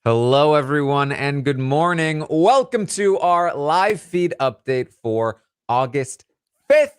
Hello, everyone, and good morning. Welcome to our live feed update for August 5th.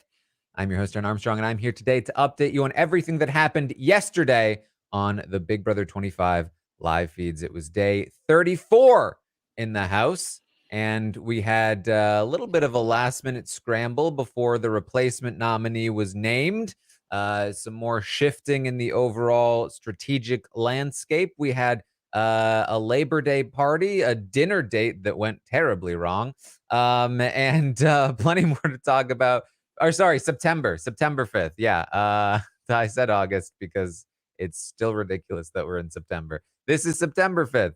I'm your host, Taran Armstrong, and I'm here today to update you on everything that happened yesterday on the Big Brother 25 live feeds. It was day 34 in the house, and we had a little bit of a last-minute scramble before the replacement nominee was named. Some more shifting in the overall strategic landscape. We had a Labor Day party, a dinner date that went terribly wrong, and plenty more to talk about. Or sorry, September 5th. Yeah, I said August because it's still ridiculous that we're in September. This is September 5th.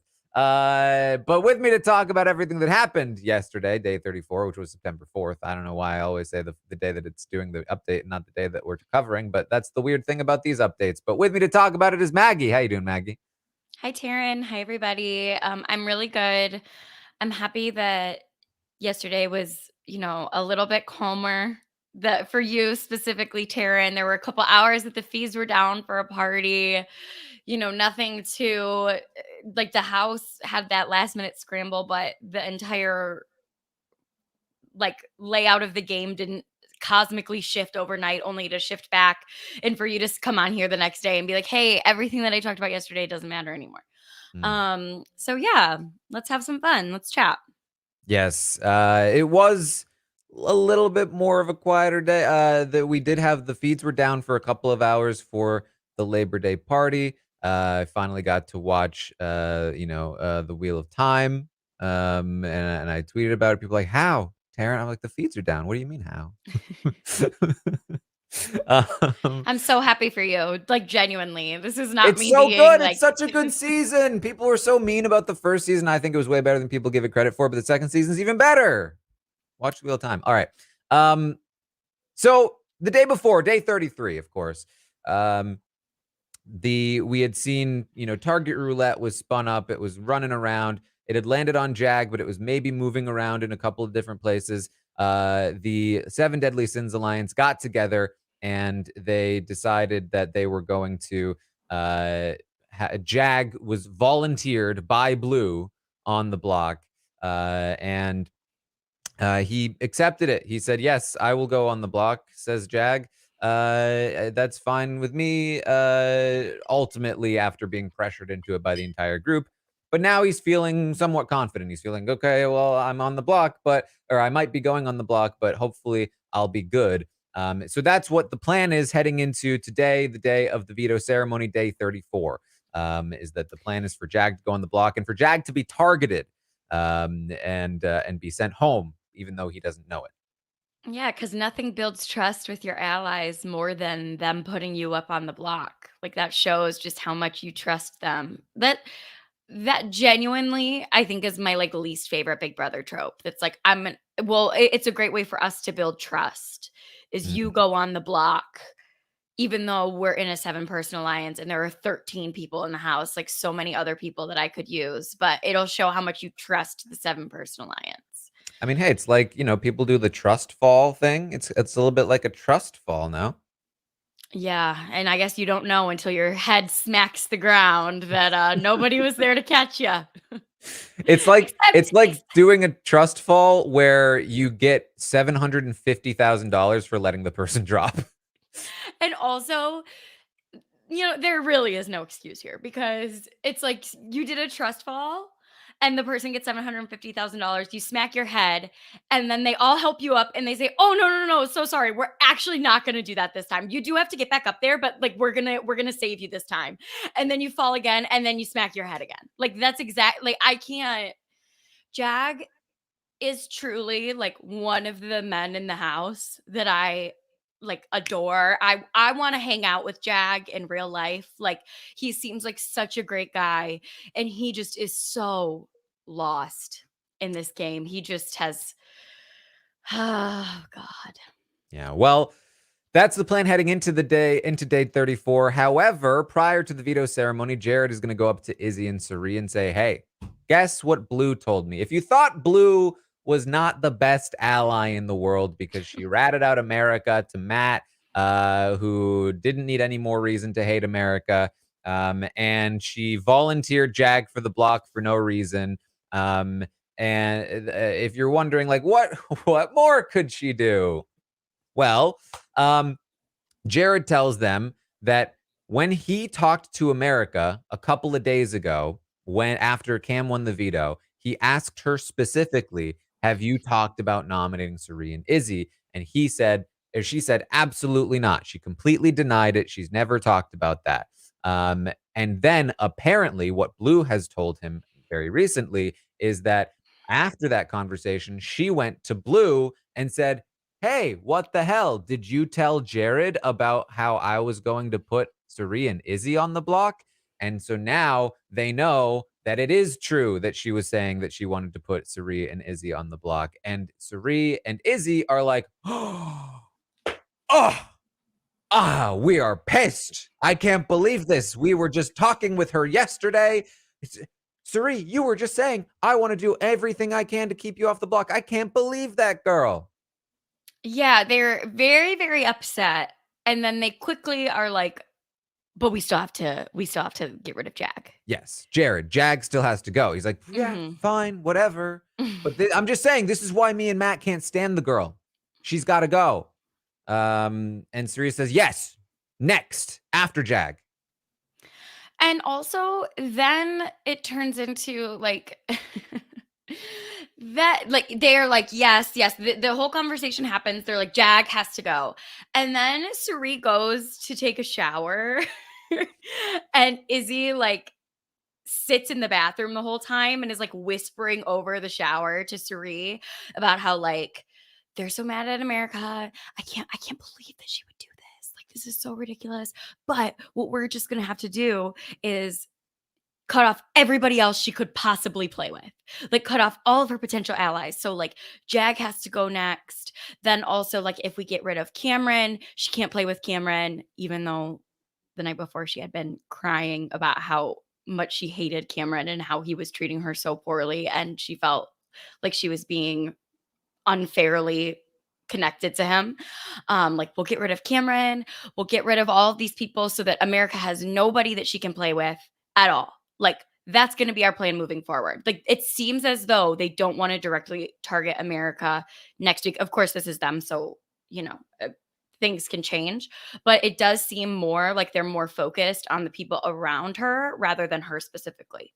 But with me to talk about everything that happened yesterday, day 34, which was September 4th. I don't know why I always say the day that it's doing the update, not the day that we're covering, but that's the weird thing about these updates. But with me to talk about it is Maggie. How you doing, Maggie? Hi, Taran. Hi, everybody. I'm really good. I'm happy that yesterday was, a little bit calmer. That for you specifically, Taran, there were a couple hours that the fees were down for a party. Nothing to like the house had that last minute scramble, but the entire layout of the game didn't cosmically shift overnight only to shift back and for you to come on here the next day and be like, hey, everything that I talked about yesterday doesn't matter anymore. Mm. So yeah, let's have some fun. Let's chat. Yes, it was a little bit more of a quieter day. That we did have the feeds were down for a couple of hours for the Labor Day party. I finally got to watch, the Wheel of Time, and I tweeted about it. People were like, how, Taran? I'm like, the feeds are down. What do you mean, how? um, I'm so happy for you. Like genuinely. This is not it's me so being good. It's like such a good season. People were so mean about the first season. I think it was way better than people give it credit for, but the second season's even better. Watch the Wheel of Time. All right. So the day before, day 33, of course, we had seen, Target Roulette was spun up. It was running around. It had landed on Jag, but it was maybe moving around in a couple of different places. The Seven Deadly Sins Alliance got together and they decided that they were going to Jag was volunteered by Blue on the block. And he accepted it. He said, yes, I will go on the block, says Jag. That's fine with me. Ultimately, after being pressured into it by the entire group. But now he's feeling somewhat confident. He's feeling, okay, well, I'm on the block, or I might be going on the block, but hopefully I'll be good. So that's what the plan is heading into today, the day of the veto ceremony, day 34. Is that the plan is for Jag to go on the block and for Jag to be targeted and be sent home, even though he doesn't know it. yeah, because nothing builds trust with your allies more than them putting you up on the block. Like that shows just how much you trust them. That genuinely, I think, is my least favorite Big Brother trope. That's like it's a great way for us to build trust. Is you Mhm. go on the block even though we're in a 7-person alliance and there are 13 people in the house, like so many other people that I could use, but it'll show how much you trust the 7-person alliance. I mean, hey, it's like, people do the trust fall thing. It's a little bit like a trust fall now. Yeah, and I guess you don't know until your head smacks the ground that nobody was there to catch you. It's like except, it's like ex- doing a trust fall where you get $750,000 for letting the person drop. and also, there really is no excuse here because it's like you did a trust fall and the person gets $750,000. You smack your head and then they all help you up and they say, "Oh no, no, no, no, so sorry. We're actually not going to do that this time. You do have to get back up there, but like we're going to save you this time." And then you fall again and then you smack your head again. Like that's exactly like I can't Jag is truly like one of the men in the house that I adore. I want to hang out with Jag in real life. Like he seems like such a great guy and he just is so lost in this game. He just has oh god. Yeah, well, that's the plan heading into day 34. However, prior to the veto ceremony, Jared is going to go up to Izzy and Cirie and say, hey, guess what Blue told me? If you thought Blue was not the best ally in the world because she ratted out America to Matt, who didn't need any more reason to hate America, And she volunteered Jag for the block for no reason. And if you're wondering, like, what more could she do? Well, Jared tells them that when he talked to America a couple of days ago, after Cam won the veto, he asked her specifically, "Have you talked about nominating Cirie and Izzy?" And she said, "Absolutely not." She completely denied it. She's never talked about that. And then apparently, what Blue has told him very recently is that after that conversation, she went to Blue and said, "Hey, what the hell? Did you tell Jared about how I was going to put Cirie and Izzy on the block?" And so now they know that it is true that she was saying that she wanted to put Cirie and Izzy on the block. And Cirie and Izzy are like, "Oh, we are pissed. I can't believe this. We were just talking with her yesterday. Cirie, you were just saying, I want to do everything I can to keep you off the block. I can't believe that, girl." Yeah, they're very, very upset. And then they quickly are like, but we still have to get rid of Jag. Yes, Jared. Jag still has to go. He's like, "Yeah, fine, whatever." But I'm just saying, this is why me and Matt can't stand the girl. She's got to go. And Cirie says, "Yes, next, after Jag." And also, then it turns into like that, like they're like, yes. The whole conversation happens. They're like, Jag has to go. And then Cirie goes to take a shower. And Izzy like sits in the bathroom the whole time and is like whispering over the shower to Cirie about how like they're so mad at America. I can't believe that she would do this. Like this is so ridiculous. But what we're just gonna have to do is cut off everybody else she could possibly play with. Like cut off all of her potential allies. So like Jag has to go next. Then also like if we get rid of Cameron, she can't play with Cameron, even though the night before she had been crying about how much she hated Cameron and how he was treating her so poorly, and she felt like she was being unfairly connected to him. Like we'll get rid of Cameron, we'll get rid of all of these people so that America has nobody that she can play with at all. Like that's going to be our plan moving forward. Like it seems as though they don't want to directly target America next week. Of course, this is them, so you know, things can change, but it does seem more like they're more focused on the people around her rather than her specifically.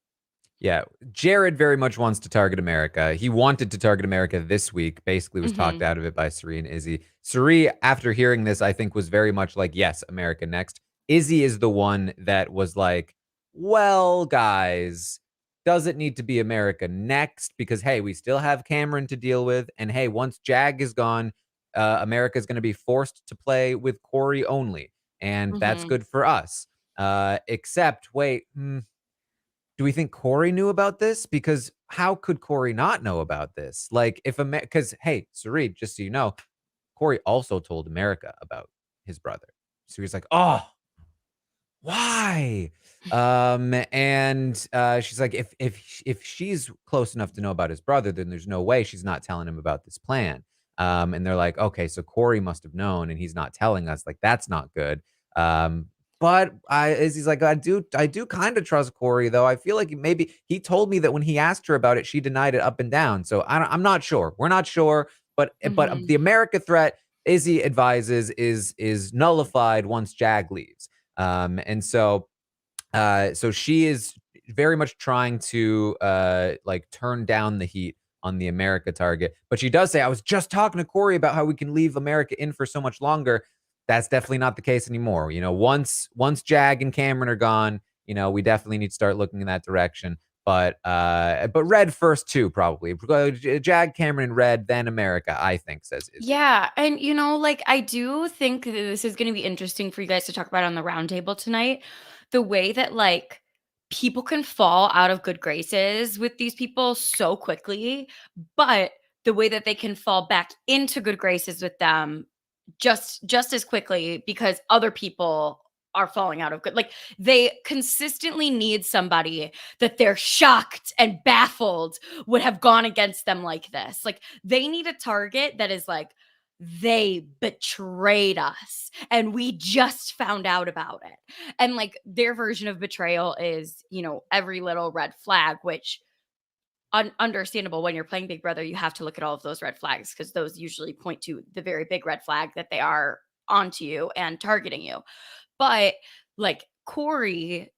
Yeah, Jared very much wants to target America. He wanted to target America this week, basically was talked out of it by Cirie and Izzy. Cirie, after hearing this, I think was very much like, yes, America next. Izzy is the one that was like, well, guys, does it need to be America next? Because, hey, we still have Cameron to deal with. And, hey, once Jag is gone, America is going to be forced to play with Corey only. And that's good for us. Except, wait, do we think Corey knew about this? Because how could Corey not know about this? Like, because, hey, Cirie, just so you know, Corey also told America about his brother. So he's like, oh, why? And she's like, if she's close enough to know about his brother, then there's no way she's not telling him about this plan. And they're like, okay, so Corey must have known and he's not telling us. Like, that's not good. But Izzy's like, I do kind of trust Corey, though. I feel like maybe he told me that when he asked her about it, she denied it up and down. So I'm not sure. We're not sure. But the America threat, Izzy advises, is nullified once Jag leaves. And so she is very much trying to like turn down the heat on the America target. But she does say, I was just talking to Corey about how we can leave America in for so much longer. That's definitely not the case anymore. You know, once Jag and Cameron are gone, you know, we definitely need to start looking in that direction. But Red first too, probably. Jag, Cameron, and Red, then America, I think, says Izzy. Yeah. And you know, like I do think that this is gonna be interesting for you guys to talk about on the roundtable tonight. The way that like people can fall out of good graces with these people so quickly, but the way that they can fall back into good graces with them just as quickly because other people are falling out of good, like they consistently need somebody that they're shocked and baffled would have gone against them like this. Like they need a target that is like they betrayed us and we just found out about it. And like their version of betrayal is, every little red flag, which understandable. When you're playing Big Brother, you have to look at all of those red flags because those usually point to the very big red flag that they are onto you and targeting you. But like Corey,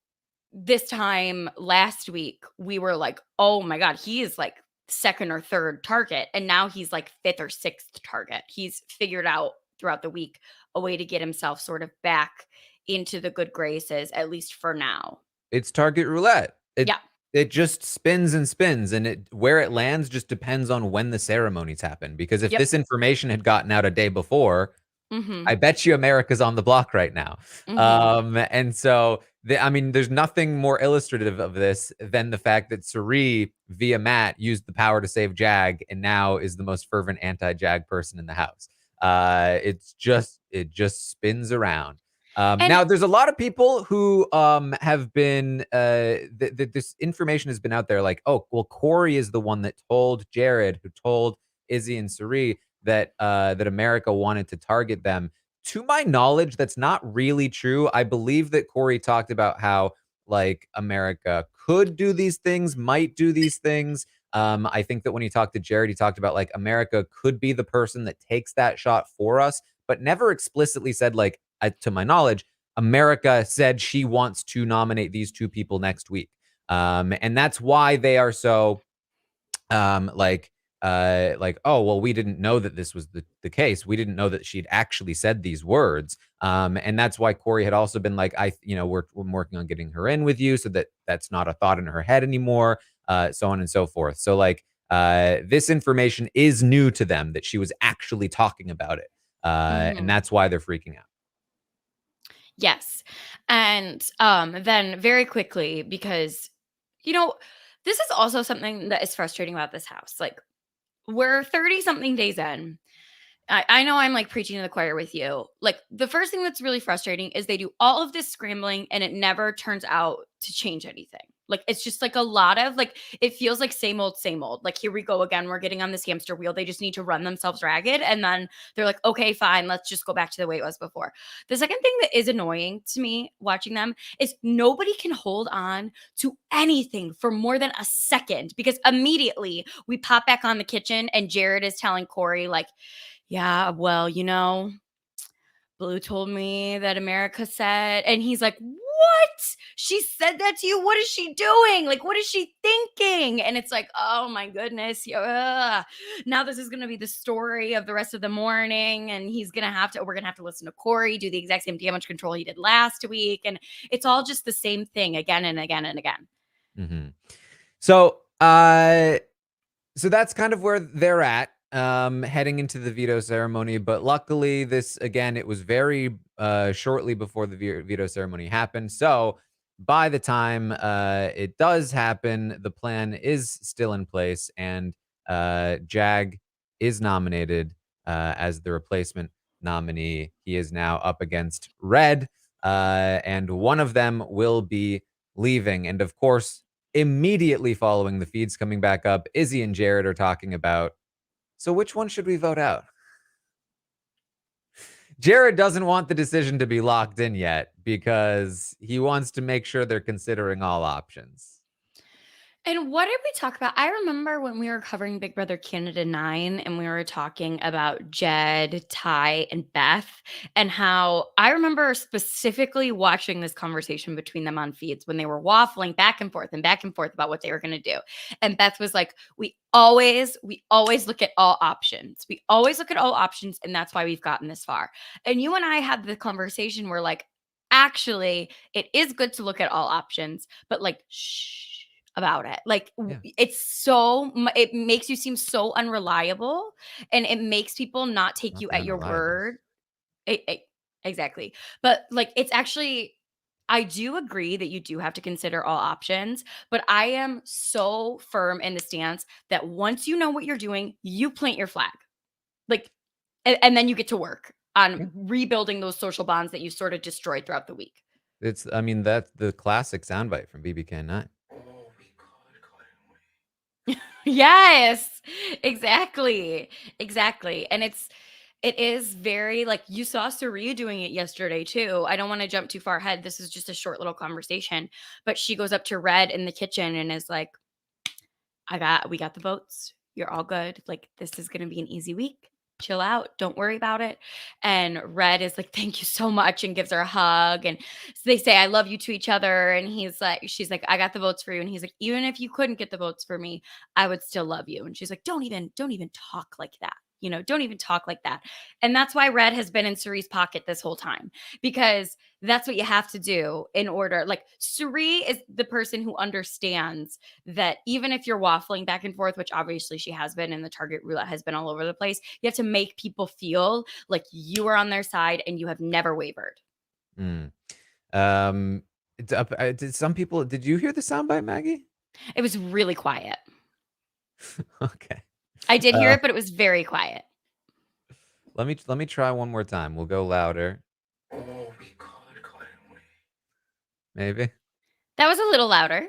this time last week, we were like, oh my God, he is like second or third target. And now he's like fifth or sixth target. He's figured out throughout the week a way to get himself sort of back into the good graces, at least for now. It's target roulette. Yeah. It just spins and spins, and where it lands just depends on when the ceremonies happen. Because if Yep. this information had gotten out a day before, Mm-hmm. I bet you America's on the block right now. Mm-hmm. And so, there's nothing more illustrative of this than the fact that Cirie, via Matt, used the power to save Jag, and now is the most fervent anti-Jag person in the house. It just spins around. And Now, there's a lot of people who have been this information has been out there, like, oh, well, Corey is the one that told Jared, who told Izzy and Cirie that America wanted to target them. To my knowledge, that's not really true. I believe that Corey talked about how like America could do these things, might do these things. I think that when he talked to Jared, he talked about like America could be the person that takes that shot for us, but never explicitly said like, to my knowledge, America said she wants to nominate these two people next week. And that's why they are so like oh, well, we didn't know that this was the case. We didn't know that she'd actually said these words. And that's why Corey had also been like, we're working on getting her in with you so that that's not a thought in her head anymore, so on and so forth. So like this information is new to them, that she was actually talking about it. And that's why they're freaking out. yes. And then very quickly, because this is also something that is frustrating about this house. Like, we're 30 something days in. I know I'm like preaching to the choir with you. Like, the first thing that's really frustrating is they do all of this scrambling and it never turns out to change anything. Like, it's just like a lot of like, it feels like same old, same old. Like, here we go again. We're getting on this hamster wheel. They just need to run themselves ragged. And then they're like, okay, fine. Let's just go back to the way it was before. The second thing that is annoying to me watching them is nobody can hold on to anything for more than a second, because immediately we pop back on the kitchen and Jared is telling Corey, like, yeah, well, Blue told me that America said, and he's like, what? She said that to you? What is she doing? Like, what is she thinking? And it's like, oh my goodness. Now this is going to be the story of the rest of the morning. And we're going to have to listen to Corey do the exact same damage control he did last week. And it's all just the same thing again and again and again. Mm-hmm. So that's kind of where they're at, heading into the veto ceremony. But luckily, it was very shortly before the veto ceremony happened. So by the time it does happen, the plan is still in place, and Jag is nominated as the replacement nominee. He is now up against Red, and one of them will be leaving. And of course, immediately following the feeds coming back up, Izzy and Jared are talking about, so which one should we vote out? Jared doesn't want the decision to be locked in yet because he wants to make sure they're considering all options. And what did we talk about? I remember when we were covering Big Brother Canada 9 and we were talking about Jed, Ty, and Beth, and how I remember specifically watching this conversation between them on feeds when they were waffling back and forth about what they were going to do. And Beth was like, we always look at all options. We always look at all options, and that's why we've gotten this far. And you and I had the conversation where like, actually, it is good to look at all options, but like, shh about it. Like, it makes you seem so unreliable, and it makes people not take you at your word. Exactly. But like, it's actually, I do agree that you do have to consider all options, but I am so firm in the stance that once you know what you're doing, you plant your flag. Like, and then you get to work on rebuilding those social bonds that you sort of destroyed throughout the week. That's the classic soundbite from BB25. Yes, exactly. And It is very like you saw Cirie doing it yesterday too. I don't want to jump too far ahead. This is just a short little conversation, but she goes up to Red in the kitchen and is like, we got the votes. You're all good. Like, this is going to be an easy week. Chill out. Don't worry about it. And Red is like, thank you so much, and gives her a hug. And so they say, I love you to each other. And she's like, I got the votes for you. And he's like, even if you couldn't get the votes for me, I would still love you. And she's like, don't even talk like that. Don't even talk like that. And that's why Red has been in Cirie's pocket this whole time, because that's what you have to do in order. Like, Cirie is the person who understands that even if you're waffling back and forth, which obviously she has been, and the target roulette has been all over the place, you have to make people feel like you are on their side and you have never wavered. Did some people, did you hear the soundbite, Maggie? It was really quiet. Okay. I did hear it, but it was very quiet. Let me try one more time. We'll go louder. Oh, we could, couldn't we? Maybe. That was a little louder.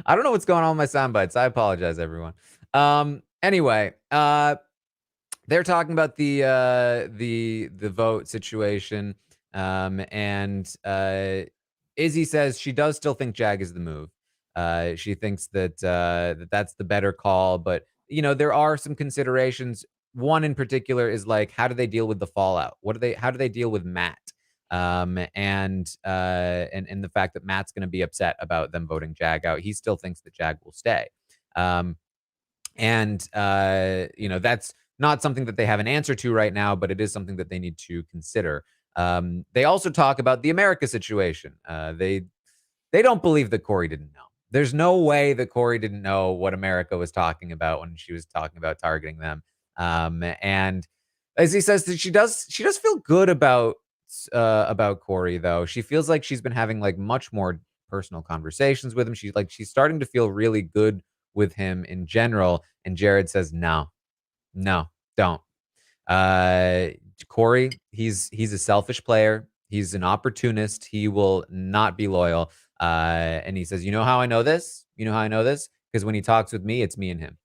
I don't know what's going on with my sound bites. I apologize, everyone. Anyway, they're talking about the vote situation. And Izzy says she does still think Jag is the move. She thinks that that's the better call, but there are some considerations. One in particular is like, how do they deal with the fallout? How do they deal with Matt? And the fact that Matt's going to be upset about them voting Jag out. He still thinks that Jag will stay. That's not something that they have an answer to right now, but it is something that they need to consider. They also talk about the America situation. They don't believe that Corey didn't know. There's no way that Corey didn't know what America was talking about when she was talking about targeting them. And as he says, that she does feel good about Corey, though. She feels like she's been having like much more personal conversations with him. She's starting to feel really good with him in general. And Jared says, no, don't. Corey, he's a selfish player. He's an opportunist. He will not be loyal. And he says, you know how I know this? Because when he talks with me, it's me and him.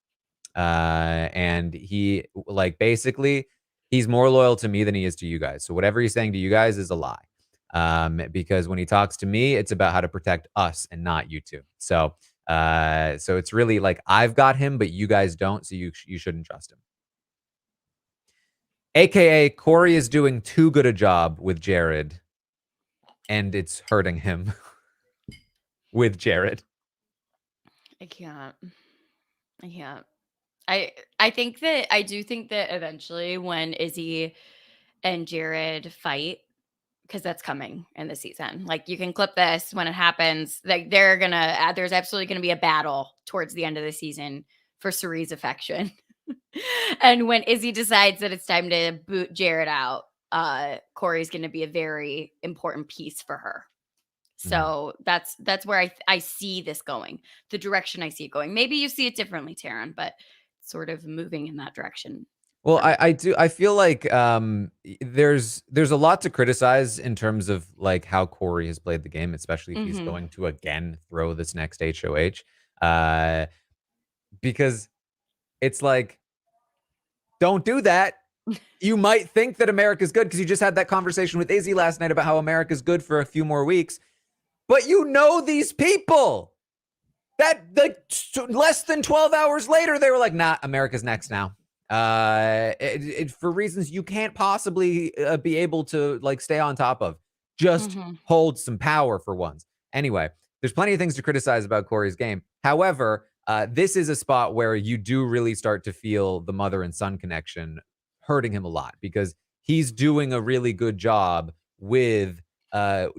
And he basically he's more loyal to me than he is to you guys. So whatever he's saying to you guys is a lie. Because when he talks to me, it's about how to protect us and not you two. So it's really like, I've got him, but you guys don't. So you shouldn't trust him. AKA Corey is doing too good a job with Jared, and it's hurting him with Jared. I can't. I do think that eventually when Izzy and Jared fight, because that's coming in the season. Like, you can clip this when it happens. Like, there's absolutely gonna be a battle towards the end of the season for Cirie's affection. And when Izzy decides that it's time to boot Jared out, Corey's gonna be a very important piece for her. So that's where I see this going, the direction I see it going. Maybe you see it differently, Taran, but sort of moving in that direction. Well, I do. I feel like there's a lot to criticize in terms of like how Corey has played the game, especially if he's going to again throw this next HOH, because it's like, don't do that. You might think that America's good because you just had that conversation with Izzy last night about how America's good for a few more weeks, but these people. That less than 12 hours later, they were like, nah, America's next now. For reasons you can't possibly be able to like stay on top of. Just hold some power for once. Anyway, there's plenty of things to criticize about Corey's game. However, this is a spot where you do really start to feel the mother and son connection hurting him a lot, because he's doing a really good job with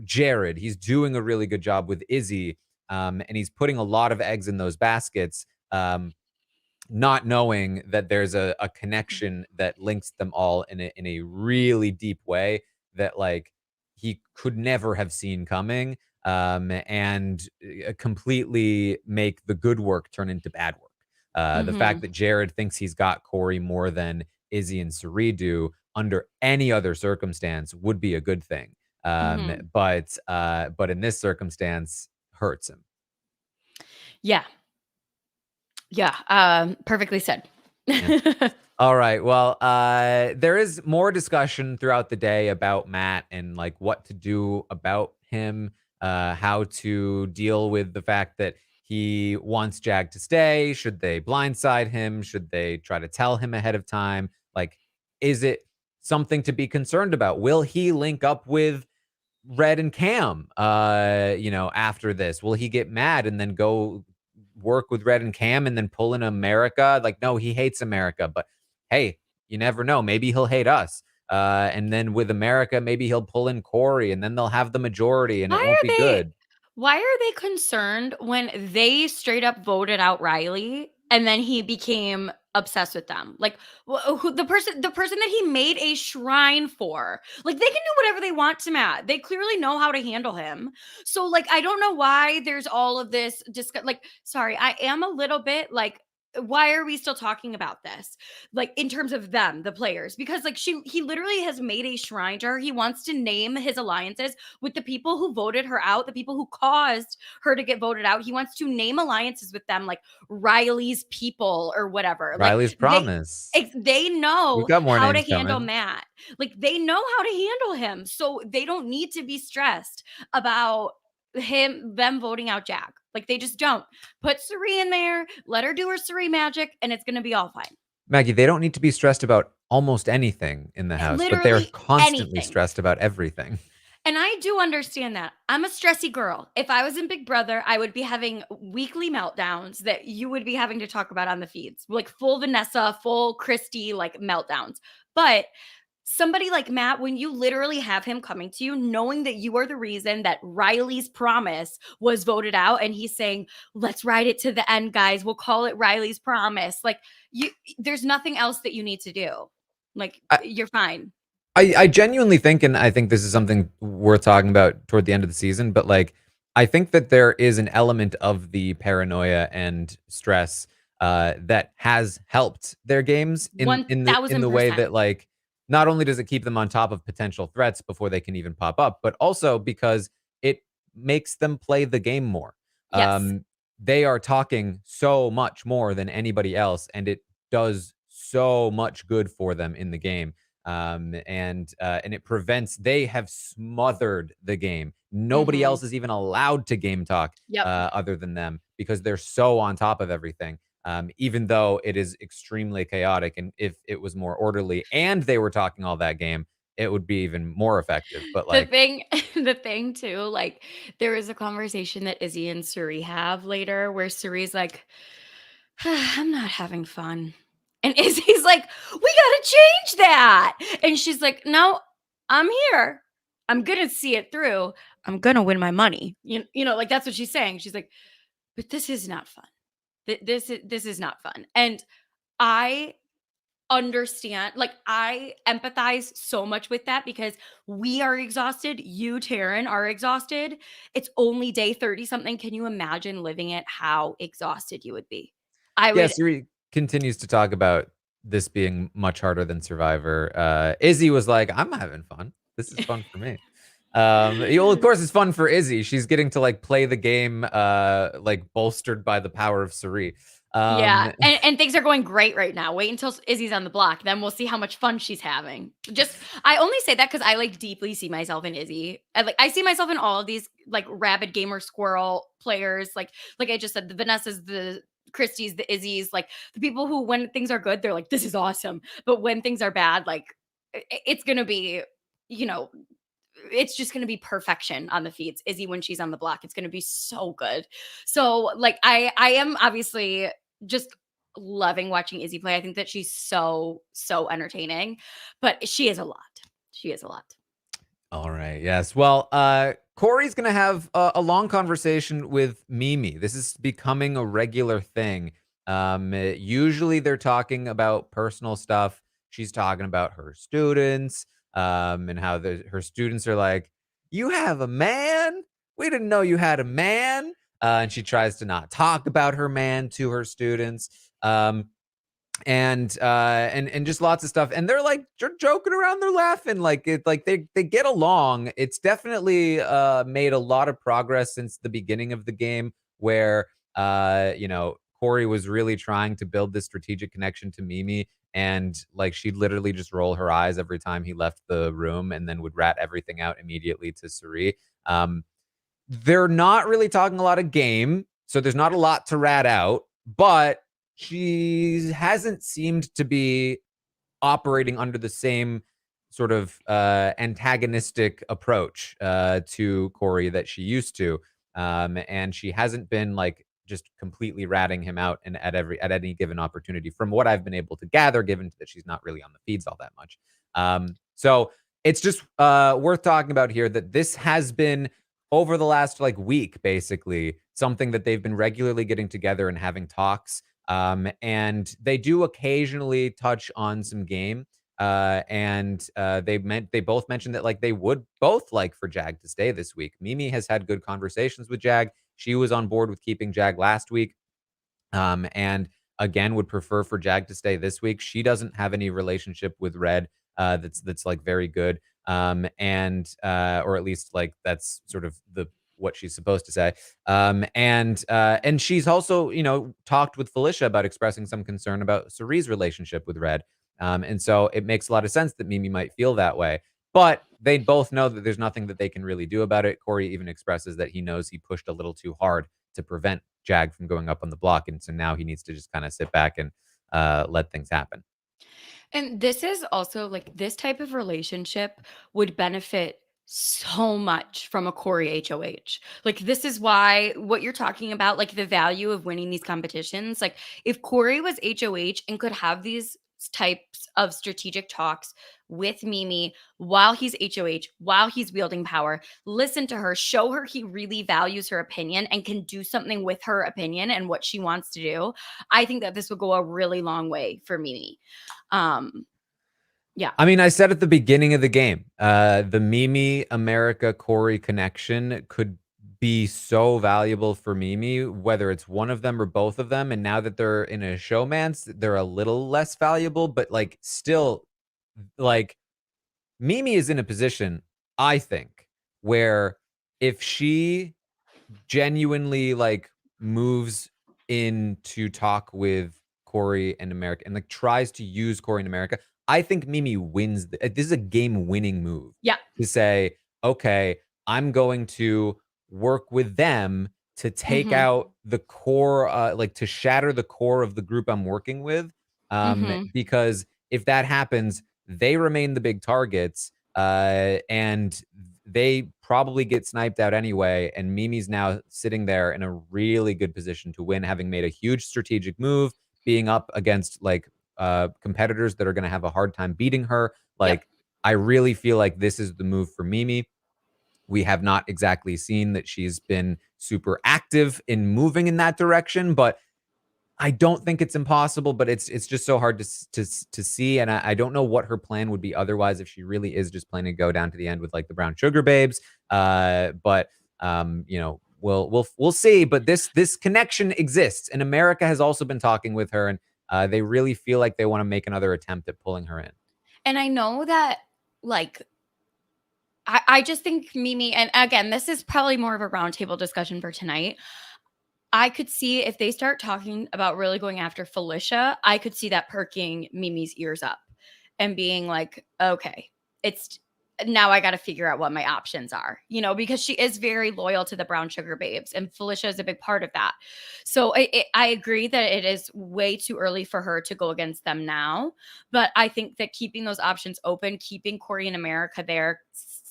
Jared. He's doing a really good job with Izzy. And he's putting a lot of eggs in those baskets, not knowing that there's a connection that links them all in a really deep way that like he could never have seen coming, and completely make the good work turn into bad work. The fact that Jared thinks he's got Corey more than Izzy and Cirie do under any other circumstance would be a good thing. But in this circumstance, hurts him. Yeah. Perfectly said. Yeah. All right. Well, there is more discussion throughout the day about Matt and like what to do about him, how to deal with the fact that he wants Jag to stay. Should they blindside him? Should they try to tell him ahead of time? Like, is it something to be concerned about? Will he link up with Red and Cam, after this? Will he get mad and then go work with Red and Cam and then pull in America? Like, no, he hates America, but hey, you never know. Maybe he'll hate us. And then with America, maybe he'll pull in Corey and then they'll have the majority and it won't be good. Why are they concerned when they straight up voted out Riley and then he became obsessed with them? Like the person that he made a shrine for. Like they can do whatever they want to Matt. They clearly know how to handle him. So like I don't know why there's all of this like sorry, I am a little bit like why are we still talking about this? Like in terms of them, the players, because like he literally has made a shrine to her. He wants to name his alliances with the people who voted her out, the people who caused her to get voted out. He wants to name alliances with them, like Riley's people or whatever. Riley's promise. They know We've got more how to names handle coming. Matt. Like they know how to handle him, so they don't need to be stressed about them voting out Jag. Like they just don't. Put Cirie in there, let her do her Cirie magic, and it's gonna be all fine. Maggie, they don't need to be stressed about almost anything in the house, but they're Literally constantly anything. stressed about everything. And I do understand that. I'm a stressy girl. If I was in Big Brother, I would be having weekly meltdowns that you would be having to talk about on the feeds, like full Vanessa, full Christy, like meltdowns. But somebody like Matt, when you literally have him coming to you, knowing that you are the reason that Riley's promise was voted out, and he's saying, let's ride it to the end, guys. We'll call it Riley's promise. Like, there's nothing else that you need to do. Like, you're fine. I genuinely think, and I think this is something worth talking about toward the end of the season, but like, I think that there is an element of the paranoia and stress that has helped their games in the way that like, not only does it keep them on top of potential threats before they can even pop up, but also because it makes them play the game more. Yes. They are talking so much more than anybody else, and it does so much good for them in the game. And it prevents, they have smothered the game. Nobody else is even allowed to game talk other than them because they're so on top of everything. Even though it is extremely chaotic, and if it was more orderly and they were talking all that game, it would be even more effective. But like the thing too, like there is a conversation that Izzy and Cirie have later where Cirie's like, I'm not having fun. And Izzy's like, we got to change that. And she's like, no, I'm here. I'm going to see it through. I'm going to win my money. You know, like that's what she's saying. She's like, but this is not fun. This is not fun. And I understand, like I empathize so much with that because we are exhausted. You, Taran, are exhausted. It's only day 30 something. Can you imagine living it? How exhausted you would be? Cirie continues to talk about this being much harder than Survivor. Izzy was like, I'm having fun. This is fun for me. Well, of course, it's fun for Izzy. She's getting to like play the game, like bolstered by the power of Cirie. Yeah, and things are going great right now. Wait until Izzy's on the block, then we'll see how much fun she's having. I only say that because I like deeply see myself in Izzy. I see myself in all of these like rabid gamer squirrel players. Like I just said, the Vanessas, the Christies, the Izzies, like the people who, when things are good, they're like, this is awesome. But when things are bad, like it's gonna be, it's just going to be perfection on the feeds. Izzy, when she's on the block, it's going to be so good. So like, I am obviously just loving watching Izzy play. I think that she's so entertaining, but she is a lot. She is a lot. All right. Yes. Well, Corey's going to have a long conversation with Mimi. This is becoming a regular thing. Usually they're talking about personal stuff. She's talking about her students, and how her students are like, you have a man? We didn't know you had a man. And she tries to not talk about her man to her students. And just lots of stuff, and they're like joking around, they're laughing, like they get along. It's definitely made a lot of progress since the beginning of the game, where Corey was really trying to build this strategic connection to Mimi, And like she'd literally just roll her eyes every time he left the room and then would rat everything out immediately to Cirie. They're not really talking a lot of game, so there's not a lot to rat out, but she hasn't seemed to be operating under the same sort of antagonistic approach to Corey that she used to. And she hasn't been like just completely ratting him out and at any given opportunity from what I've been able to gather, given that she's not really on the feeds all that much. So it's just worth talking about here that this has been over the last like week, basically, something that they've been regularly getting together and having talks. And they do occasionally touch on some game. They both mentioned that like they would both like for Jag to stay this week. Mimi has had good conversations with Jag. She was on board with keeping Jag last week. And again, would prefer for Jag to stay this week. She doesn't have any relationship with Red that's like very good. Or at least like that's sort of what she's supposed to say. And she's also, talked with Felicia about expressing some concern about Cirie's relationship with Red. And so it makes a lot of sense that Mimi might feel that way. But they both know that there's nothing that they can really do about it. Corey even expresses that he knows he pushed a little too hard to prevent Jag from going up on the block. And so now he needs to just kind of sit back and let things happen. And this is also like this type of relationship would benefit so much from a Corey HOH. Like this is why what you're talking about, like the value of winning these competitions, like if Corey was HOH and could have these types of strategic talks with Mimi while he's HOH, while he's wielding power, listen to her, show her he really values her opinion and can do something with her opinion and what she wants to do, I think that this would go a really long way for Mimi. Yeah. I mean, I said at the beginning of the game, the Mimi America Corey connection could be so valuable for Mimi, whether it's one of them or both of them. And now that they're in a Showmance, they're a little less valuable, but like still, like Mimi is in a position, I think, where if she genuinely like moves in to talk with Corey and America and like tries to use Corey and America, I think Mimi wins. This is a game-winning move. Yeah. To say, okay, I'm going to work with them to take out the core, like to shatter the core of the group I'm working with. Because if that happens, they remain the big targets, and they probably get sniped out anyway. And Mimi's now sitting there in a really good position to win, having made a huge strategic move, being up against like competitors that are going to have a hard time beating her. Like, I really feel like this is the move for Mimi. We have not exactly seen that she's been super active in moving in that direction, but I don't think it's impossible, but it's just so hard to see. And I don't know what her plan would be otherwise if she really is just planning to go down to the end with like the brown sugar babes. But we'll see. But this connection exists, and America has also been talking with her, and they really feel like they want to make another attempt at pulling her in. And I know that like I just think Mimi, and again, this is probably more of a roundtable discussion for tonight. I could see if they start talking about really going after Felicia, I could see that perking Mimi's ears up and being like, okay, it's now I got to figure out what my options are, because she is very loyal to the brown sugar babes and Felicia is a big part of that. So I agree that it is way too early for her to go against them now. But I think that keeping those options open, keeping Corey and America there,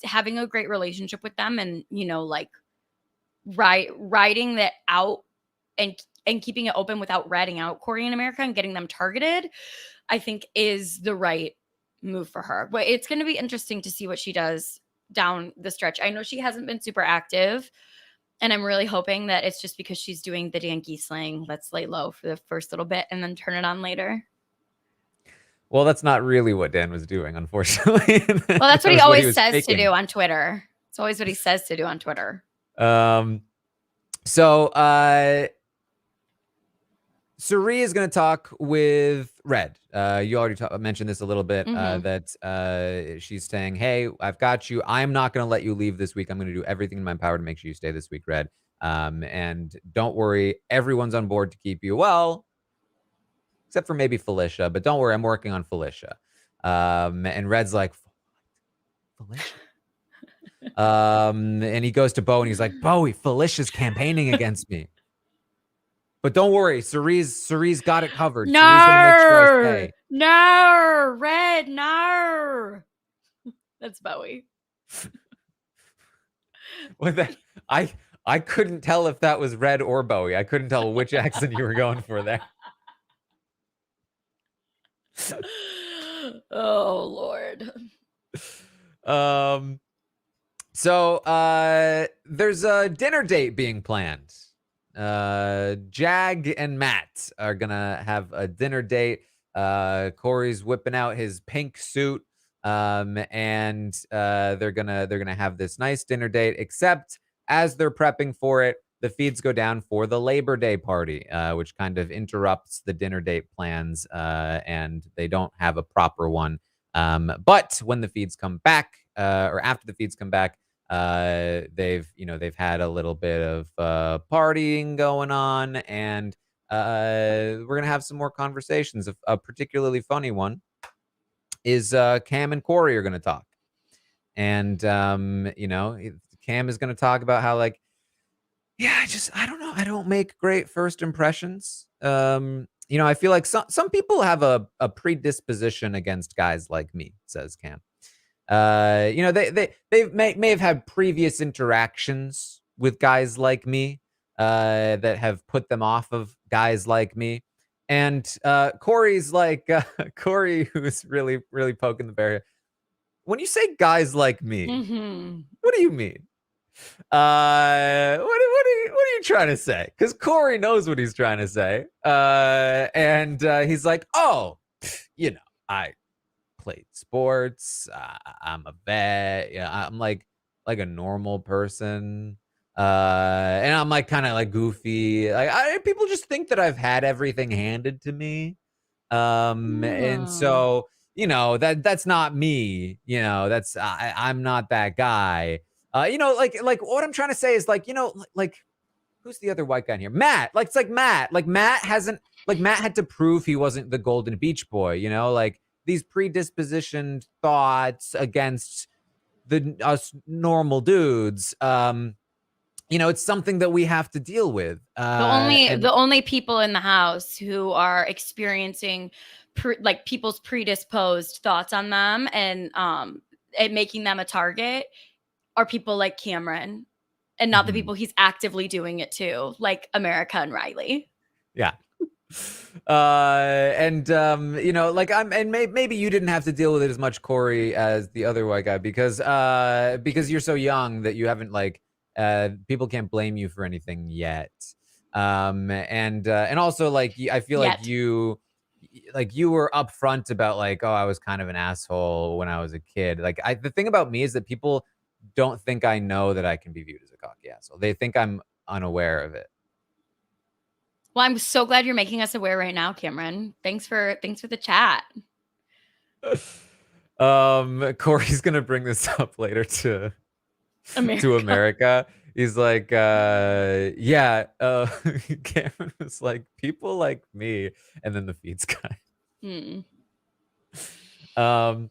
having a great relationship with them and, like riding that out and keeping it open without ratting out Corey and America and getting them targeted, I think is the right move for her. But it's going to be interesting to see what she does down the stretch. I know she hasn't been super active, and I'm really hoping that it's just because she's doing the Dan Giesling, let's lay low for the first little bit and then turn it on later. Well, that's not really what Dan was doing, unfortunately. Well, that's what he always says to do on Twitter. It's always what he says to do on Twitter. Cirie is going to talk with Red. You already mentioned this a little bit, that she's saying, hey, I've got you. I'm not going to let you leave this week. I'm going to do everything in my power to make sure you stay this week, Red. And don't worry, everyone's on board to keep you. Well, except for maybe Felicia. But don't worry, I'm working on Felicia. And Red's like, Felicia. And he goes to Bo and he's like, Bowie, Felicia's campaigning against me. But don't worry, Cirie's got it covered. No, Cirie's gonna make sure I stay. no, Red, no. That's Bowie. With that, I couldn't tell if that was Red or Bowie. I couldn't tell which accent you were going for there. Oh Lord. So there's a dinner date being planned. Jag and Matt are gonna have a dinner date. Corey's whipping out his pink suit. And they're gonna have this nice dinner date, except as they're prepping for it, the feeds go down for the Labor Day party, which kind of interrupts the dinner date plans, and they don't have a proper one. But when the feeds come back, or after the feeds come back, they've had a little bit of partying going on, and we're gonna have some more conversations. A particularly funny one is Cam and Corey are going to talk. And, Cam is going to talk about how, like, yeah, I don't know. I don't make great first impressions. I feel like some people have a predisposition against guys like me, says Cam. They may have had previous interactions with guys like me that have put them off of guys like me. And Corey's like, Corey, who's really, really poking the bear here. When you say guys like me, what do you mean? What are you trying to say? Because Corey knows what he's trying to say. And he's like, oh, I played sports. I'm a vet. Yeah, I'm like a normal person. And I'm like kind of like goofy. Like people just think that I've had everything handed to me. And so, that's not me. That's I'm not that guy. Like what I'm trying to say is like, like who's the other white guy in here? Matt. Like it's like Matt. Like Matt had to prove he wasn't the Golden Beach Boy, like these predispositioned thoughts against us normal dudes. It's something that we have to deal with. The only people in the house who are experiencing people's predisposed thoughts on them and making them a target are people like Cameron, and not the people he's actively doing it to, like America and Riley. Yeah. Maybe you didn't have to deal with it as much, Corey, as the other white guy, because you're so young that you haven't people can't blame you for anything yet. And also I feel like you were upfront about oh, I was kind of an asshole when I was a kid. The thing about me is that people don't think I know that I can be viewed as a cocky asshole. They think I'm unaware of it. Well, I'm so glad you're making us aware right now, Cameron. Thanks for the chat. Corey's gonna bring this up later to America. He's like, Cameron was like, people like me, and then the feeds guy. So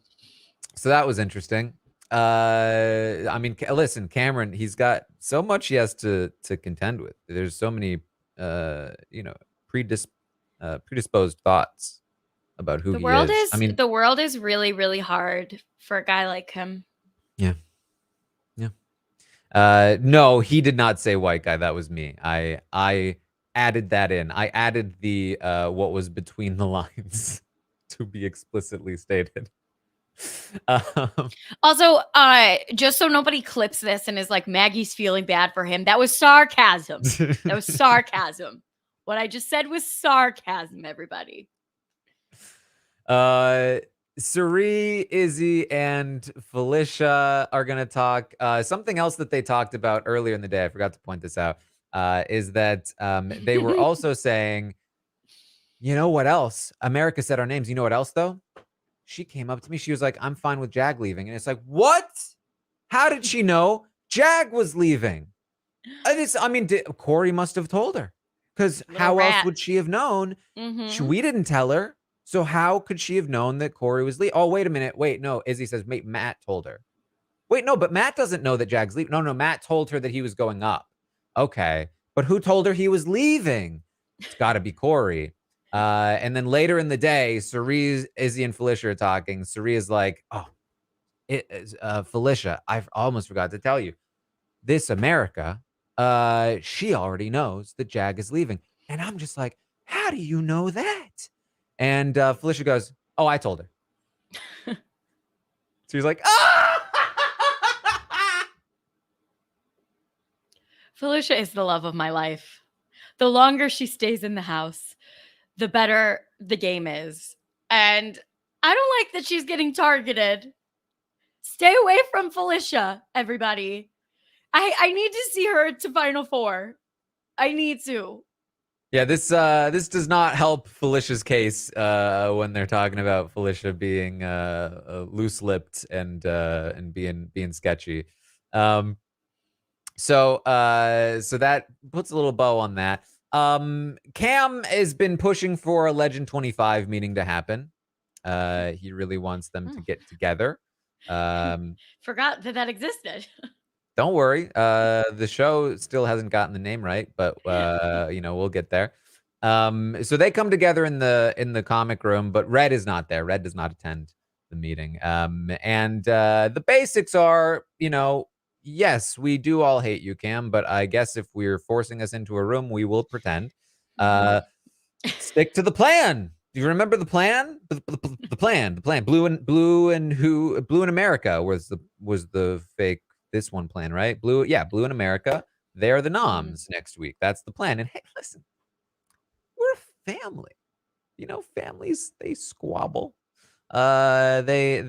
that was interesting. Listen, Cameron, he's got so much he has to contend with. There's so many predisposed thoughts about who the he world is. The world is really, really hard for a guy like him. Yeah. No, he did not say white guy. That was me. I added that in. I added the what was between the lines to be explicitly stated. Also, just so nobody clips this and is like, Maggie's feeling bad for him. That was sarcasm. That was sarcasm. What I just said was sarcasm, everybody. Cirie, Izzy, and Felicia are going to talk. Something else that they talked about earlier in the day, I forgot to point this out, is that they were also saying, you know what else? America said our names. You know what else, though? She came up to me. She was like, I'm fine with Jag leaving. And it's like, what? How did she know Jag was leaving? Corey must have told her. Because Little how else rat. would she have known? Mhm. We didn't tell her. So how could she have known that Corey was leaving? Oh, wait a minute. Wait, no. Izzy says, wait, Matt told her. Wait, no, but Matt doesn't know that Jag's leaving. No, Matt told her that he was going up. Okay. But who told her he was leaving? It's got to be Corey. And then later in the day, Cirie, Izzy, and Felicia are talking. Cirie is like, oh, Felicia, I almost forgot to tell you. This America, she already knows that Jag is leaving. And I'm just like, how do you know that? And Felicia goes, oh, I told her. So he's like, ah! Felicia is the love of my life. The longer she stays in the house, the better the game is. And I don't like that she's getting targeted. Stay away from Felicia, everybody. I need to see her to Final Four. I need to. Yeah, this does not help Felicia's case when they're talking about Felicia being loose-lipped and being sketchy. So that puts a little bow on that. Cam has been pushing for a Legend 25 meeting to happen. He really wants them to get together. Forgot that existed. Don't worry. The show still hasn't gotten the name right, but we'll get there. So they come together in the comic room, but Red is not there. Red does not attend the meeting. And the basics are, yes, we do all hate you, Cam, but I guess if we're forcing us into a room, we will pretend. Stick to the plan. Do you remember the plan? The plan. Blue in America was the fake this one plan, right? Blue in America. They're the noms next week. That's the plan. And hey, listen, we're a family. Families, they squabble. They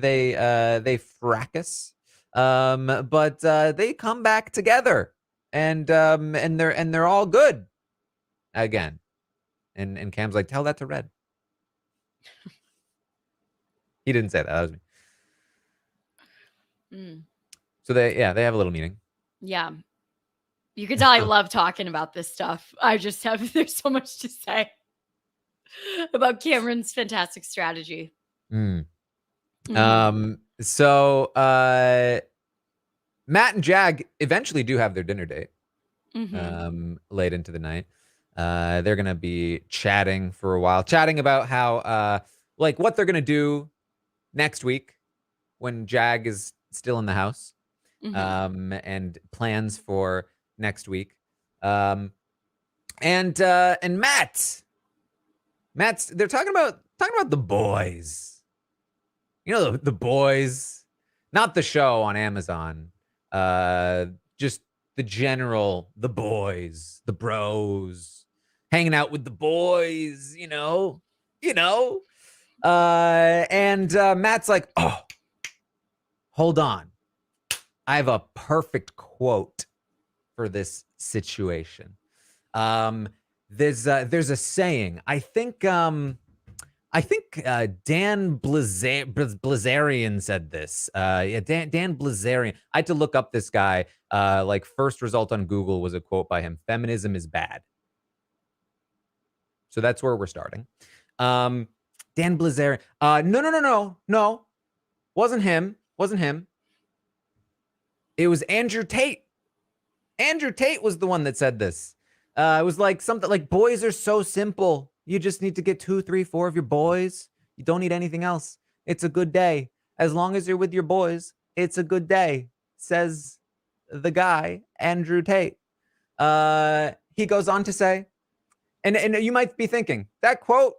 fracas. But they come back together. And they're all good again. And Cam's like, tell that to Red. He didn't say that. That was me. So they have a little meeting. Yeah. You can tell I love talking about this stuff. There's so much to say about Cameron's fantastic strategy. So Matt and Jag eventually do have their dinner date. Late into the night. They're going to be chatting for a while, chatting about how, what they're going to do next week when Jag is still in the house, and plans for next week. And Matt's, they're talking about the boys. The boys, not the show on Amazon, just the boys, the bros, hanging out with the boys, and Matt's like, oh, hold on. I have a perfect quote for this situation. There's a saying. I think Dan Blazarian said this. Dan Blazarian. I had to look up this guy. First result on Google was a quote by him. Feminism is bad. So that's where we're starting. Dan Blazarian. No. Wasn't him. It was Andrew Tate. Andrew Tate was the one that said this. It was like something like, boys are so simple. You just need to get 2, 3, 4 of your boys. You don't need anything else. It's a good day. As long as you're with your boys, it's a good day, says the guy, Andrew Tate. He goes on to say, and you might be thinking, that quote,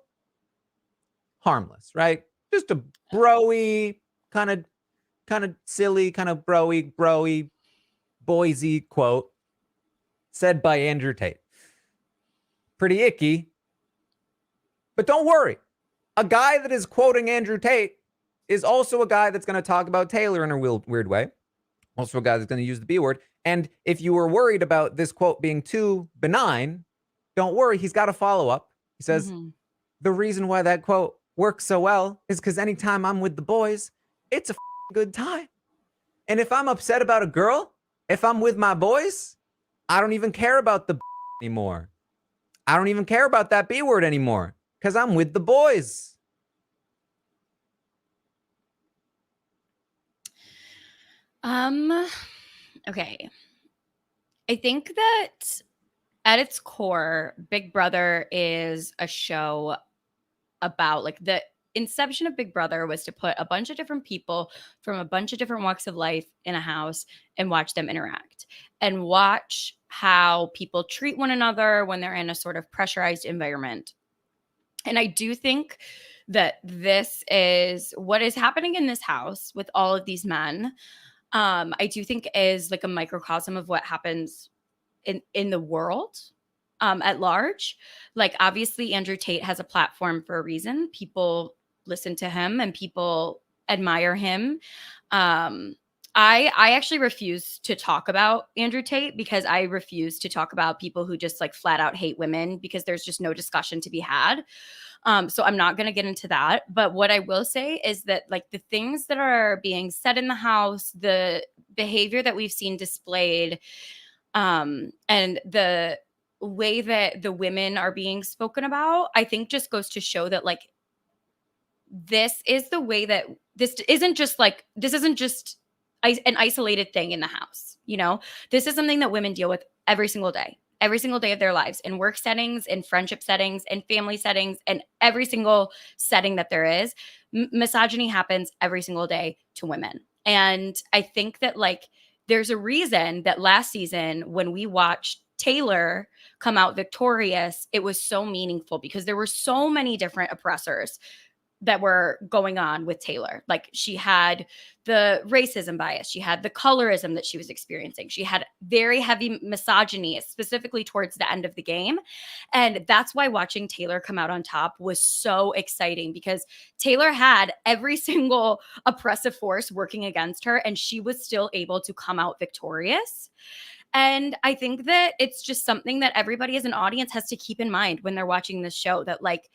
harmless, right? Just a broy, kind of silly, kind of broy, boysy quote said by Andrew Tate. Pretty icky. But don't worry. A guy that is quoting Andrew Tate is also a guy that's going to talk about Taylor in a weird way. Also a guy that's going to use the B word. And if you were worried about this quote being too benign, don't worry. He's got a follow-up. He says, the reason why that quote works so well is because anytime I'm with the boys, it's a good time. And if I'm upset about a girl, if I'm with my boys, I don't even care about the anymore. I don't even care about that B word anymore because I'm with the boys. Okay. I think that at its core, Big Brother is a show about like the inception of Big Brother was to put a bunch of different people from a bunch of different walks of life in a house and watch them interact and watch how people treat one another when they're in a sort of pressurized environment. And I do think that this is what is happening in this house with all of these men. I do think is like a microcosm of what happens in the world at large. Like obviously Andrew Tate has a platform for a reason. People listen to him and people admire him. I actually refuse to talk about Andrew Tate because I refuse to talk about people who just like flat out hate women because there's just no discussion to be had. So I'm not going to get into that. But what I will say is that like the things that are being said in the house, the behavior that we've seen displayed, and the way that the women are being spoken about, I think just goes to show that like this is the way that this isn't just an isolated thing in the house. You know, this is something that women deal with every single day of their lives, in work settings, in friendship settings, in family settings, and every single setting that there is. Misogyny happens every single day to women. And I think that like there's a reason that last season when we watched Taylor come out victorious, it was so meaningful because there were so many different oppressors that were going on with Taylor. Like she had the racism bias, she had the colorism that she was experiencing, she had very heavy misogyny, specifically towards the end of the game. And that's why watching Taylor come out on top was so exciting because Taylor had every single oppressive force working against her, and she was still able to come out victorious. And I think that it's just something that everybody as an audience has to keep in mind when they're watching this show, that like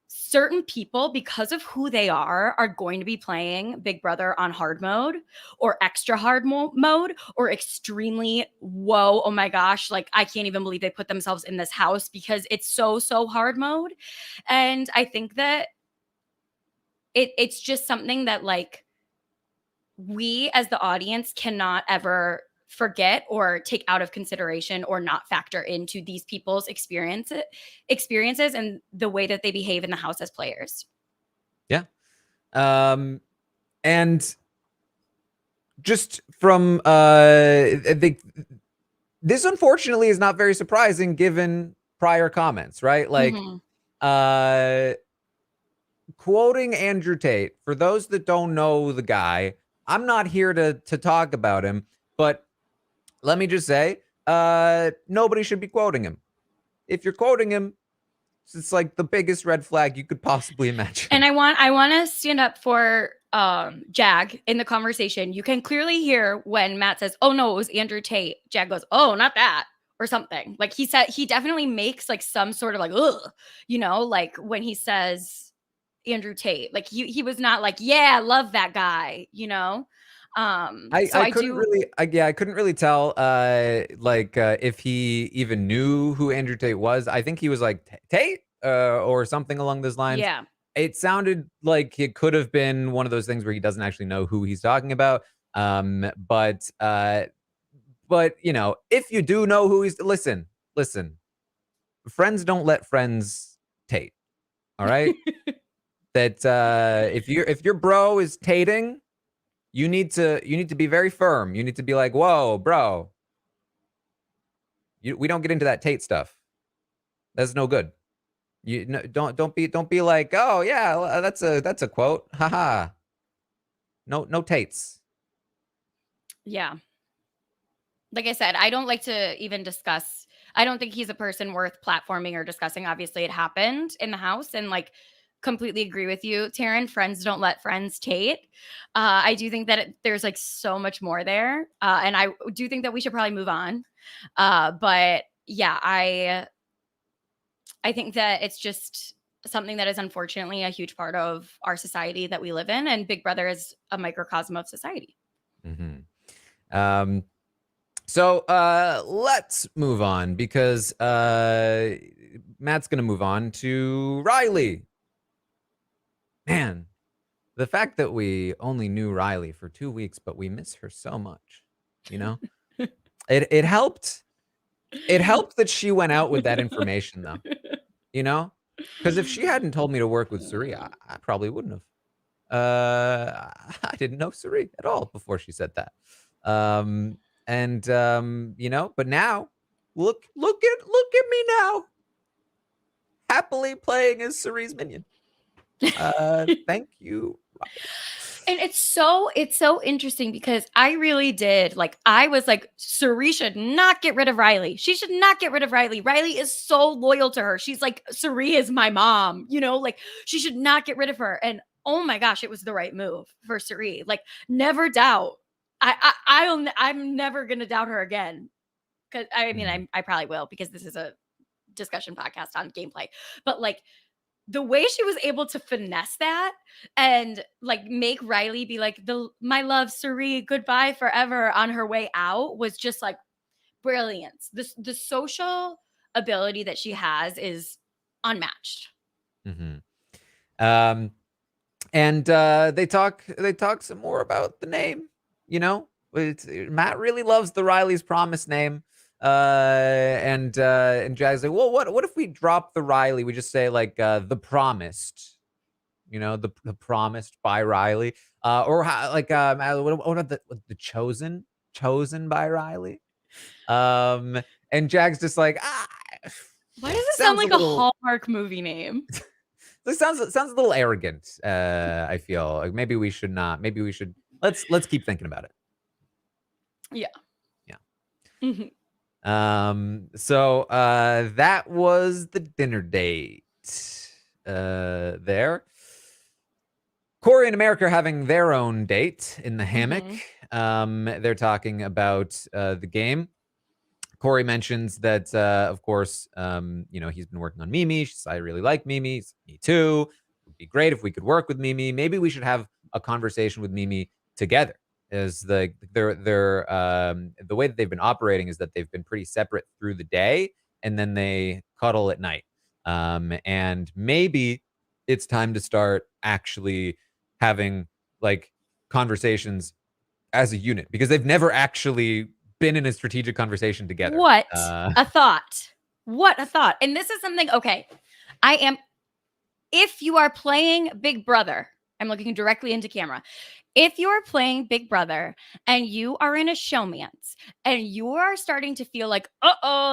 certain people, because of who they are going to be playing Big Brother on hard mode or extra hard mode or extremely, whoa, oh my gosh, like I can't even believe they put themselves in this house because it's so hard mode. And I think that it's just something that like we as the audience cannot ever forget or take out of consideration or not factor into these people's experiences and the way that they behave in the house as players. Yeah. And just from this unfortunately is not very surprising given prior comments, right? Like quoting Andrew Tate, for those that don't know the guy, I'm not here to talk about him, but let me just say, nobody should be quoting him. If you're quoting him, it's like the biggest red flag you could possibly imagine. And I want to stand up for Jag in the conversation. You can clearly hear when Matt says, "Oh no, it was Andrew Tate." Jag goes, "Oh, not that," or something. Like he said, he definitely makes like some sort of like, ugh, you know, like when he says Andrew Tate, like he was not like, "Yeah, I love that guy," you know. I couldn't really tell if he even knew who Andrew Tate was. I think he was like Tate or something along those lines. Yeah. It sounded like it could have been one of those things where he doesn't actually know who he's talking about. But you know, if you do know who he's listen, friends don't let friends Tate. All right. That if your bro is tating, you need to be very firm. You need to be like, whoa, bro. We don't get into that Tate stuff. That's no good. You no, don't be like, oh yeah, that's a quote. Haha. No Tates. Yeah. Like I said, I don't like to even discuss. I don't think he's a person worth platforming or discussing. Obviously, it happened in the house, and like completely agree with you, Taran. Friends don't let friends Tate. I do think that there's like so much more there, and I do think that we should probably move on. But yeah, I think that it's just something that is unfortunately a huge part of our society that we live in, and Big Brother is a microcosm of society. So let's move on because Matt's going to move on to Riley. Man, the fact that we only knew Riley for 2 weeks, but we miss her so much, you know? It helped. It helped that she went out with that information, though, you know? Because if she hadn't told me to work with Cirie, I probably wouldn't have. I didn't know Cirie at all before she said that. You know, but now look at me now. Happily playing as Cirie's minion. Thank you. And it's so interesting because I really did, like, I was like, Cirie should not get rid of Riley. She should not get rid of Riley. Riley is so loyal to her. She's like, Cirie is my mom, you know, like she should not get rid of her. And oh my gosh, it was the right move for Cirie. Like, never doubt. I'm never gonna doubt her again. Cause I mean, I probably will, because this is a discussion podcast on gameplay. But like, the way she was able to finesse that and like make Riley be like, my love, Cirie, goodbye forever on her way out was just like brilliance. The social ability that she has is unmatched. And they talk some more about the name, you know? Matt really loves the Riley's Promise name. And Jag's like, well, what if we drop the Riley? We just say like the Promised, you know, the Promised by Riley, or how, like what about the Chosen by Riley? And Jag's just like, why does it sound like a Hallmark movie name? This sounds a little arrogant. I feel like maybe we should not. Maybe we should. Let's keep thinking about it. Yeah. Mm-hmm. So that was the dinner date. There. Corey and America are having their own date in the hammock. They're talking about the game. Corey mentions that, of course, you know, he's been working on Mimi. She says, I really like Mimi. Me too. It would be great if we could work with Mimi. Maybe we should have a conversation with Mimi together. Is the way that they've been operating is that they've been pretty separate through the day, and then they cuddle at night. And maybe it's time to start actually having like conversations as a unit, because they've never actually been in a strategic conversation together. What a thought. What a thought. And this is something, okay, if you are playing Big Brother, I'm looking directly into camera. If you are playing Big Brother and you are in a showmance and you are starting to feel like,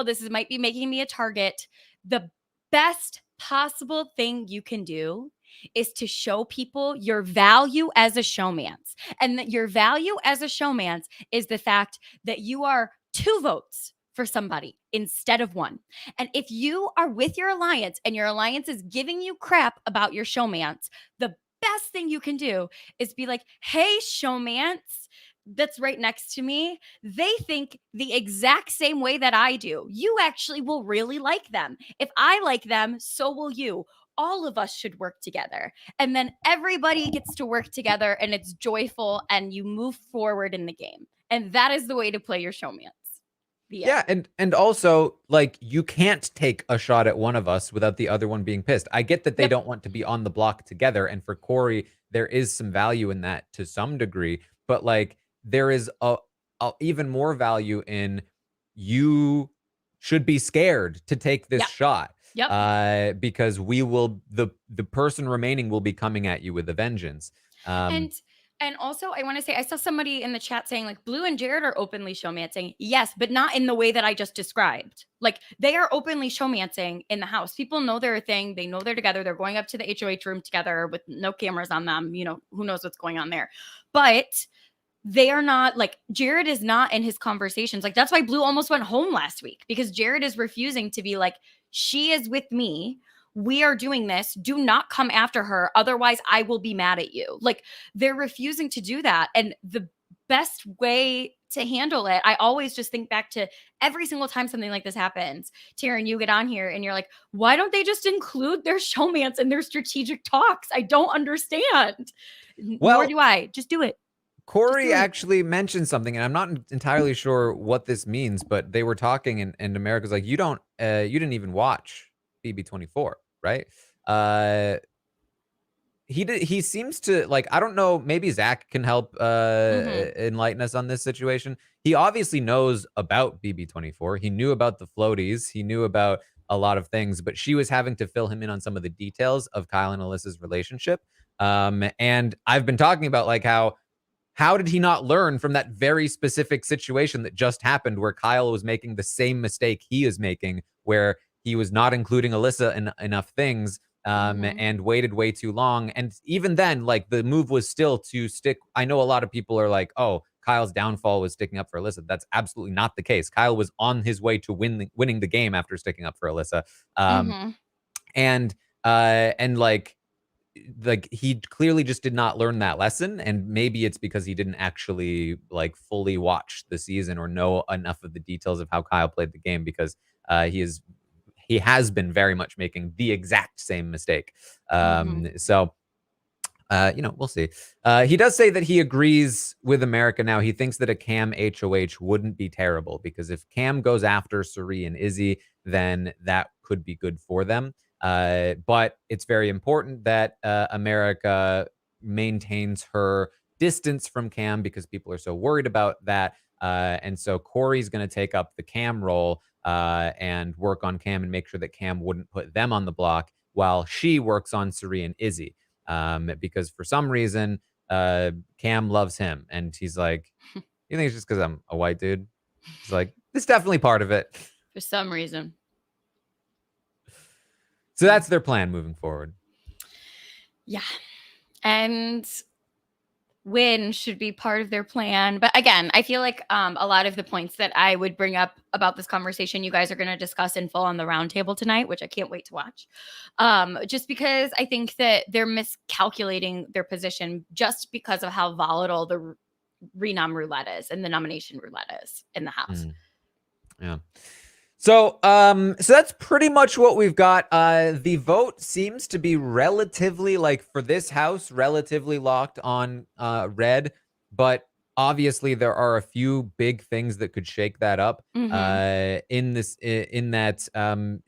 this might be making me a target, the best possible thing you can do is to show people your value as a showmance. And that your value as a showmance is the fact that you are 2 votes for somebody instead of 1. And if you are with your alliance and your alliance is giving you crap about your showmance, the best thing you can do is be like, hey, showmance that's right next to me, they think the exact same way that I do. You actually will really like them. If I like them, so will you. All of us should work together. And then everybody gets to work together and it's joyful and you move forward in the game. And that is the way to play your showmance. Yeah, and also, like, you can't take a shot at one of us without the other one being pissed. I get that they don't want to be on the block together, and for Corey, there is some value in that to some degree, but like, there is a even more value in you should be scared to take this shot. Because the person remaining will be coming at you with a vengeance. And also, I want to say, I saw somebody in the chat saying, like, Blue and Jared are openly showmancing. Yes, but not in the way that I just described. Like, they are openly showmancing in the house. People know they're a thing. They know they're together. They're going up to the HOH room together with no cameras on them. You know, who knows what's going on there. But they are not, like, Jared is not in his conversations. Like, that's why Blue almost went home last week, because Jared is refusing to be like, she is with me. We are doing this. Do not come after her. Otherwise, I will be mad at you. Like, they're refusing to do that. And the best way to handle it, I always just think back to every single time something like this happens. Taran, you get on here and you're like, why don't they just include their showmance in their strategic talks? I don't understand. Well, nor do I. Just do it. Corey actually mentioned something, and I'm not entirely sure what this means, but they were talking, and America's like, you didn't even watch BB24, right? He seems to, like, I don't know, maybe Zach can help enlighten us on this situation. He obviously knows about BB24. He knew about the floaties. He knew about a lot of things, but she was having to fill him in on some of the details of Kyle and Alyssa's relationship. And I've been talking about, like, how did he not learn from that very specific situation that just happened where Kyle was making the same mistake he is making, where he was not including Alyssa in enough things, and waited way too long. And even then, like, the move was still to stick. I know a lot of people are like, oh, Kyle's downfall was sticking up for Alyssa. That's absolutely not the case. Kyle was on his way to winning the game after sticking up for Alyssa. And like he clearly just did not learn that lesson, and maybe it's because he didn't actually like fully watch the season or know enough of the details of how Kyle played the game, because he has been very much making the exact same mistake. So we'll see. He does say that he agrees with America now. He thinks that a Cam HOH wouldn't be terrible, because if Cam goes after Cirie and Izzy, then that could be good for them. But it's very important that America maintains her distance from Cam, because people are so worried about that. And so Corey's going to take up the Cam role and work on Cam and make sure that Cam wouldn't put them on the block, while she works on Cirie and Izzy. Because for some reason, Cam loves him. And he's like, you think it's just because I'm a white dude? He's like, it's definitely part of it. For some reason. So that's their plan moving forward. Yeah. And win should be part of their plan. But again, I feel like a lot of the points that I would bring up about this conversation, you guys are going to discuss in full on the roundtable tonight, which I can't wait to watch. Just because I think that they're miscalculating their position just because of how volatile the renom roulette is and the nomination roulette is in the house. Yeah. So that's pretty much what we've got. The vote seems to be relatively, like, for this house, relatively locked on red, but obviously there are a few big things that could shake that up. In that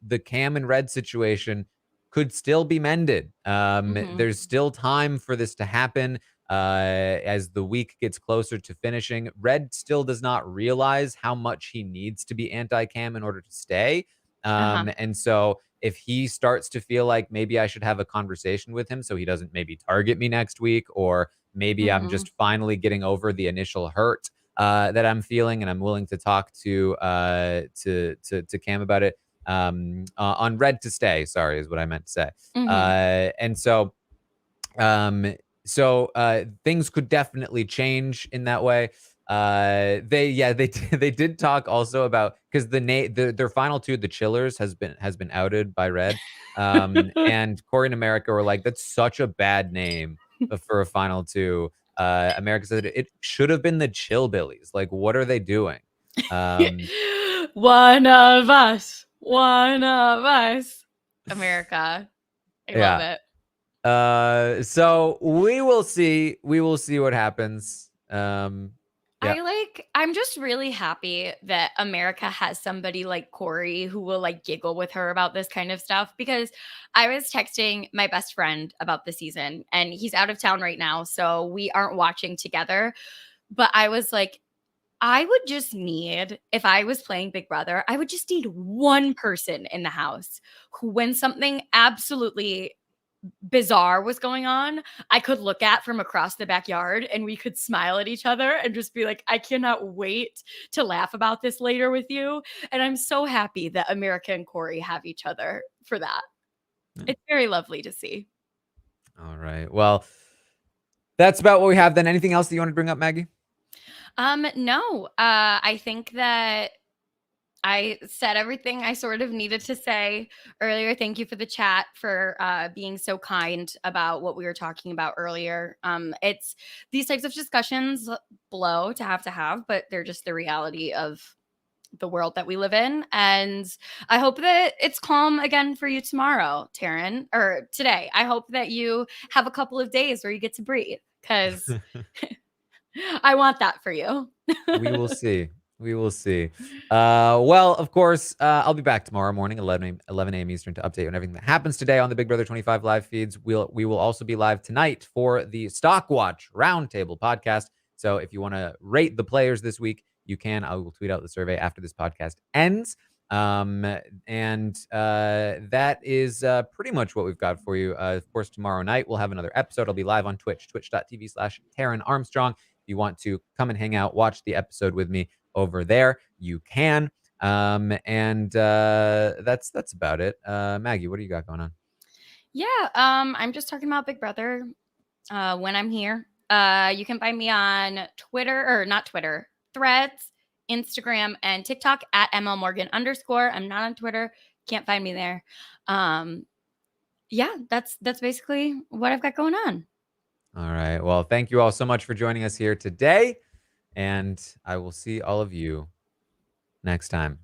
the Cam and red situation could still be mended. There's still time for this to happen. As the week gets closer to finishing, Red still does not realize how much he needs to be anti-Cam in order to stay. And so if he starts to feel like maybe I should have a conversation with him so he doesn't maybe target me next week, or maybe I'm just finally getting over the initial hurt that I'm feeling, and I'm willing to talk to Cam about it, on Red to stay, sorry, is what I meant to say. And so things could definitely change in that way. They did talk also about, because their final two, the Chillers, has been outed by Red. And Corey and America were like, that's such a bad name for a final two. America said it should have been the Chillbillies. Like, what are they doing? One of us. America. I love it. So we will see what happens. I'm just really happy that America has somebody like Corey who will like giggle with her about this kind of stuff, because I was texting my best friend about the season, and he's out of town right now, so we aren't watching together. But I was like, I would just need, if I was playing Big Brother, I would just need one person in the house who, when something absolutely bizarre was going on, I could look at from across the backyard, and we could smile at each other and just be like, I cannot wait to laugh about this later with you. And I'm so happy that America and Corey have each other for that. It's very lovely to see. All right. Well, that's about what we have then. Anything else that you want to bring up, Maggie? No. I think that I said everything I sort of needed to say earlier. Thank you for the chat, for being so kind about what we were talking about earlier. It's these types of discussions blow to have, but they're just the reality of the world that we live in. And I hope that it's calm again for you tomorrow, Taran, or today. I hope that you have a couple of days where you get to breathe, because I want that for you. We will see. We will see. Well, of course, I'll be back tomorrow morning, 11 a.m. Eastern, to update on everything that happens today on the Big Brother 25 live feeds. We will also be live tonight for the Stock Watch Roundtable podcast. So if you want to rate the players this week, you can. I will tweet out the survey after this podcast ends. And that is pretty much what we've got for you. Of course, tomorrow night we'll have another episode. I'll be live on Twitch, twitch.tv/Taran Armstrong. If you want to come and hang out, watch the episode with me over there, you can. And that's about it. Maggie, what do you got going on? Yeah, I'm just talking about Big Brother when I'm here. You can find me on Twitter, or not Twitter, Threads, Instagram, and TikTok at @MLMorgan_. I'm not on Twitter. Can't find me there. Yeah, that's basically what I've got going on. All right. Well, thank you all so much for joining us here today. And I will see all of you next time.